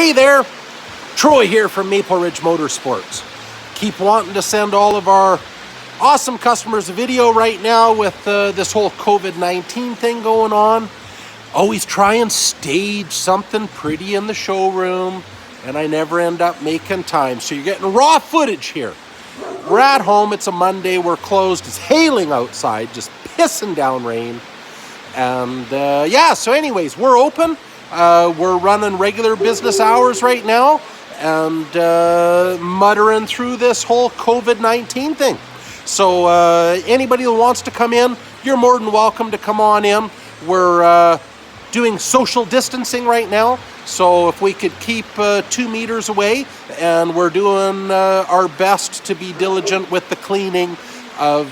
Hey there, Troy here from Maple Ridge Motorsports. Keep wanting to send all of our awesome customers a video right now with this whole COVID-19 thing going on. Always try and stage something pretty in the showroom, and I never end up making time. So you're getting raw footage here. We're at home, it's a Monday, we're closed, it's hailing outside, just pissing down rain. And so anyways, we're open. We're running regular business hours right now and muttering through this whole COVID-19 thing. So anybody who wants to come in, you're more than welcome to come on in. We're doing social distancing right now. So if we could keep 2 meters away, and we're doing our best to be diligent with the cleaning of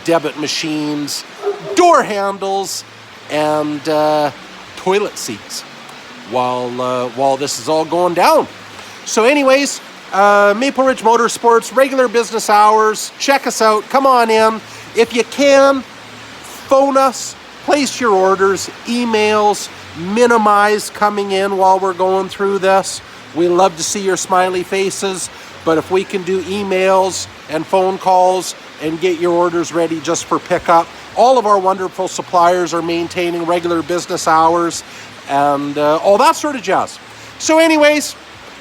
debit machines, door handles, and toilet seats while this is all going down. So anyways, Maple Ridge Motorsports, regular business hours. Check us out. Come on in. If you can, phone us, place your orders, emails, minimize coming in while we're going through this. We love to see your smiley faces, but if we can do emails and phone calls and get your orders ready just for pickup. All of our wonderful suppliers are maintaining regular business hours and all that sort of jazz. So anyways,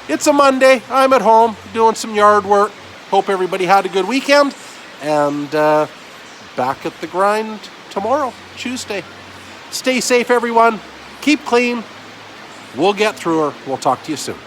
it's a Monday. I'm at home doing some yard work. Hope everybody had a good weekend, and back at the grind tomorrow, Tuesday. Stay safe, everyone. Keep clean. We'll get through her. We'll talk to you soon.